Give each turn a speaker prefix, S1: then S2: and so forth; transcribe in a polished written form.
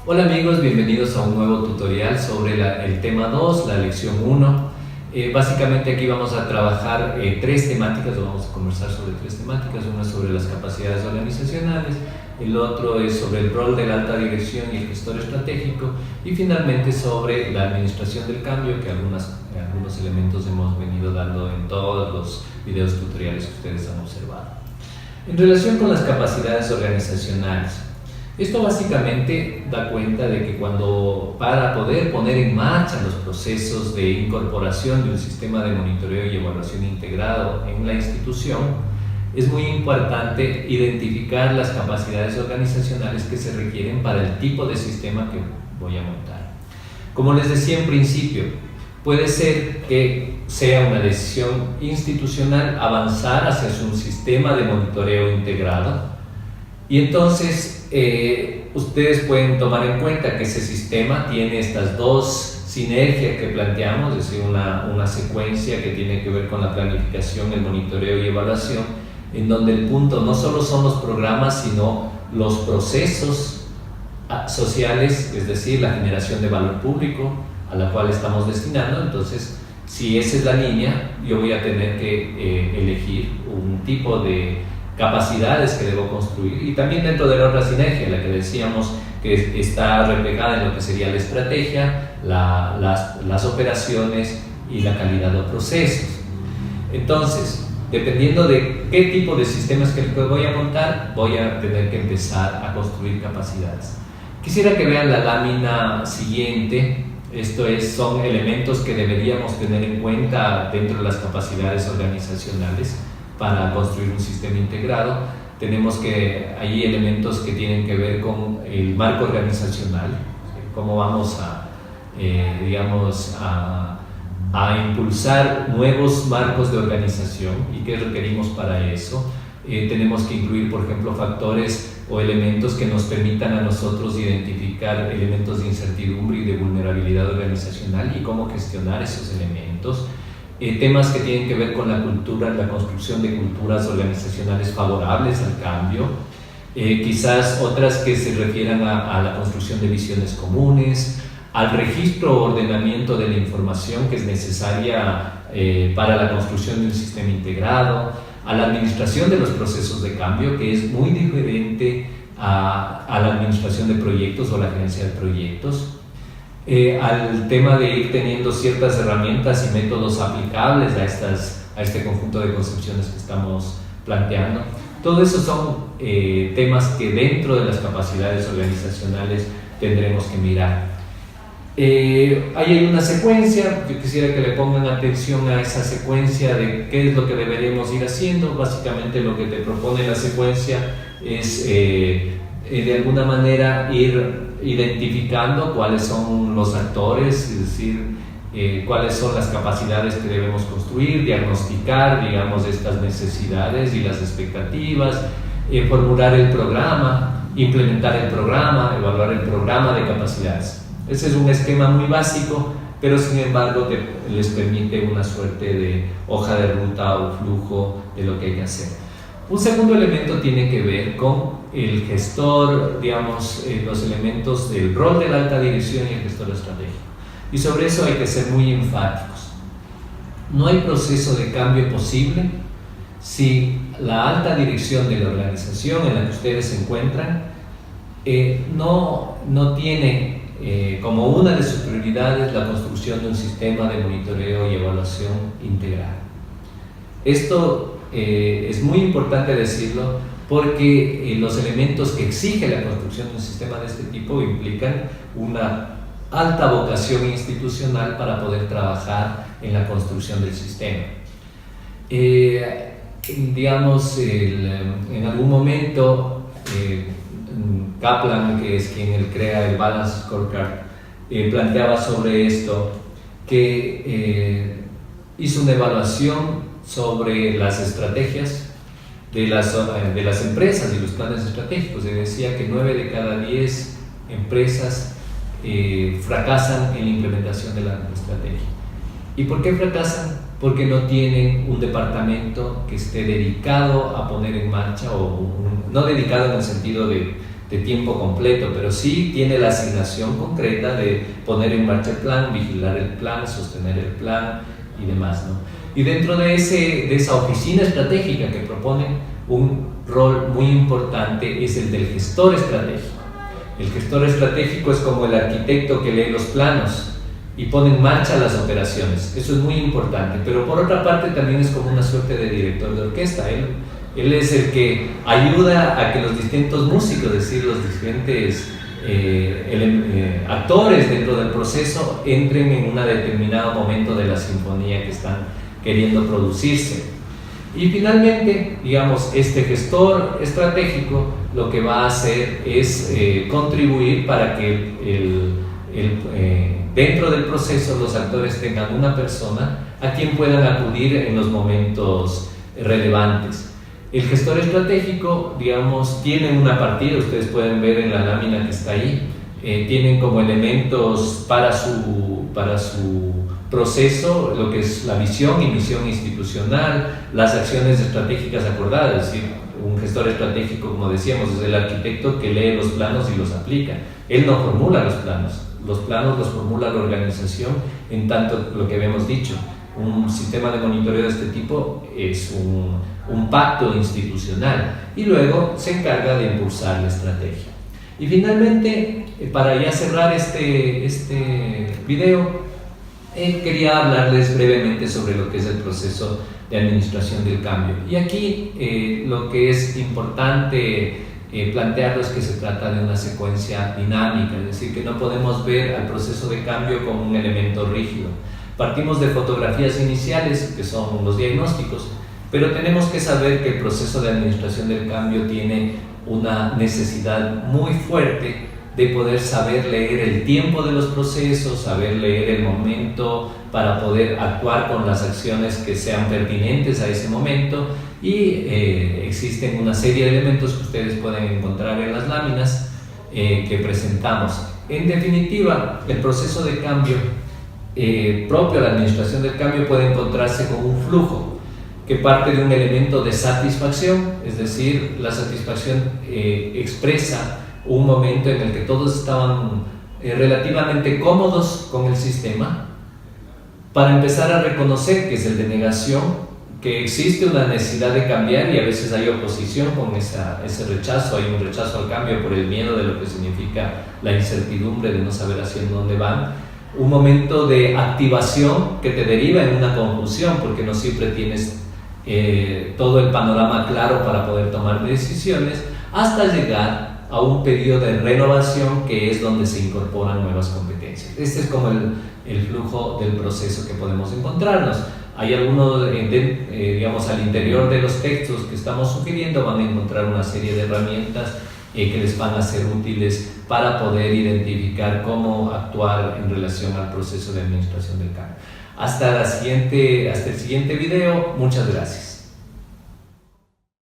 S1: Hola amigos, bienvenidos a un nuevo tutorial sobre el tema 2, la lección 1. Básicamente aquí vamos a trabajar tres temáticas, o vamos a conversar sobre tres temáticas. Una sobre las capacidades organizacionales, el otro es sobre el rol de la alta dirección y el gestor estratégico, y finalmente sobre la administración del cambio, que algunos elementos hemos venido dando en todos los videos tutoriales que ustedes han observado. En relación con las capacidades organizacionales, esto básicamente da cuenta de que para poder poner en marcha los procesos de incorporación de un sistema de monitoreo y evaluación integrado en la institución, es muy importante identificar las capacidades organizacionales que se requieren para el tipo de sistema que voy a montar. Como les decía en principio, puede ser que sea una decisión institucional avanzar hacia un sistema de monitoreo integrado, y entonces ustedes pueden tomar en cuenta que ese sistema tiene estas dos sinergias que planteamos, es decir, una secuencia que tiene que ver con la planificación, el monitoreo y evaluación, en donde el punto no solo son los programas, sino los procesos sociales, es decir, la generación de valor público a la cual estamos destinando. Entonces, si esa es la línea, yo voy a tener que elegir un tipo de capacidades que debo construir, y también dentro de la otra sinergia, la que decíamos que está reflejada en lo que sería la estrategia, las operaciones y la calidad de los procesos. Entonces, dependiendo de qué tipo de sistemas que voy a montar, voy a tener que empezar a construir capacidades. Quisiera que vean la lámina siguiente. Son elementos que deberíamos tener en cuenta dentro de las capacidades organizacionales para construir un sistema integrado. Tenemos que hay elementos que tienen que ver con el marco organizacional, cómo vamos a impulsar nuevos marcos de organización y qué requerimos para eso. Tenemos que incluir, por ejemplo, factores o elementos que nos permitan a nosotros identificar elementos de incertidumbre y de vulnerabilidad organizacional y cómo gestionar esos elementos. Temas que tienen que ver con la cultura, la construcción de culturas organizacionales favorables al cambio, quizás otras que se refieran a la construcción de visiones comunes, al registro o ordenamiento de la información que es necesaria para la construcción de un sistema integrado, a la administración de los procesos de cambio, que es muy diferente a la administración de proyectos o la gerencia de proyectos, al tema de ir teniendo ciertas herramientas y métodos aplicables a este conjunto de concepciones que estamos planteando. Todo eso son temas que dentro de las capacidades organizacionales tendremos que mirar. Ahí hay una secuencia. Yo quisiera que le pongan atención a esa secuencia de qué es lo que deberíamos ir haciendo. Básicamente lo que te propone la secuencia es de alguna manera ir identificando cuáles son los actores, es decir, cuáles son las capacidades que debemos construir, diagnosticar, digamos, estas necesidades y las expectativas, formular el programa, implementar el programa, evaluar el programa de capacidades. Ese es un esquema muy básico, pero sin embargo les permite una suerte de hoja de ruta o flujo de lo que hay que hacer. Un segundo elemento tiene que ver con el gestor, digamos, los elementos del rol de la alta dirección y el gestor estratégico. Y sobre eso hay que ser muy enfáticos. No hay proceso de cambio posible si la alta dirección de la organización en la que ustedes se encuentran no tiene como una de sus prioridades la construcción de un sistema de monitoreo y evaluación integral. Esto es muy importante decirlo porque los elementos que exige la construcción de un sistema de este tipo implican una alta vocación institucional para poder trabajar en la construcción del sistema. Digamos, en algún momento Kaplan, que es quien crea el Balance Scorecard, planteaba sobre esto, que hizo una evaluación sobre las estrategias de las empresas y los planes estratégicos, y decía que 9 de cada 10 empresas fracasan en la implementación de la estrategia. ¿Y por qué fracasan? Porque no tienen un departamento que esté dedicado a poner en marcha, no dedicado en el sentido de de tiempo completo, pero sí tiene la asignación concreta de poner en marcha el plan, vigilar el plan, sostener el plan y demás, ¿no? Y dentro de esa oficina estratégica que propone, un rol muy importante es el del gestor estratégico. El gestor estratégico es como el arquitecto que lee los planos y pone en marcha las operaciones. Eso es muy importante, pero por otra parte también es como una suerte de director de orquesta. Él es el que ayuda a que los distintos músicos, es decir, los diferentes actores dentro del proceso entren en un determinado momento de la sinfonía que están queriendo producirse. Y finalmente, digamos, este gestor estratégico lo que va a hacer es contribuir para que dentro del proceso los actores tengan una persona a quien puedan acudir en los momentos relevantes. El gestor estratégico, digamos, tiene una partida, ustedes pueden ver en la lámina que está ahí, tienen como elementos para su proceso lo que es la visión y misión institucional, las acciones estratégicas acordadas, es decir, un gestor estratégico, como decíamos, es el arquitecto que lee los planos y los aplica. Él no formula los planos los formula la organización, en tanto lo que habíamos dicho. Un sistema de monitoreo de este tipo es un pacto institucional y luego se encarga de impulsar la estrategia. Y finalmente, para ya cerrar este video, quería hablarles brevemente sobre lo que es el proceso de administración del cambio. Y aquí lo que es importante plantearlo es que se trata de una secuencia dinámica, es decir, que no podemos ver al proceso de cambio como un elemento rígido. Partimos de fotografías iniciales, que son los diagnósticos, pero tenemos que saber que el proceso de administración del cambio tiene una necesidad muy fuerte de poder saber leer el tiempo de los procesos, saber leer el momento para poder actuar con las acciones que sean pertinentes a ese momento, y existen una serie de elementos que ustedes pueden encontrar en las láminas que presentamos. En definitiva, el proceso de cambio propio de la administración del cambio puede encontrarse con un flujo que parte de un elemento de satisfacción, es decir, la satisfacción expresa un momento en el que todos estaban relativamente cómodos con el sistema, para empezar a reconocer que es el de negación, que existe una necesidad de cambiar y a veces hay oposición con ese rechazo, hay un rechazo al cambio por el miedo de lo que significa la incertidumbre de no saber hacia dónde van, un momento de activación que te deriva en una confusión porque no siempre tienes todo el panorama claro para poder tomar decisiones, hasta llegar a un periodo de renovación que es donde se incorporan nuevas competencias. Este es como el flujo del proceso que podemos encontrarnos. Hay algunos, digamos, al interior de los textos que estamos sugiriendo van a encontrar una serie de herramientas que les van a ser útiles para poder identificar cómo actuar en relación al proceso de administración del cambio. Hasta el siguiente video, muchas gracias.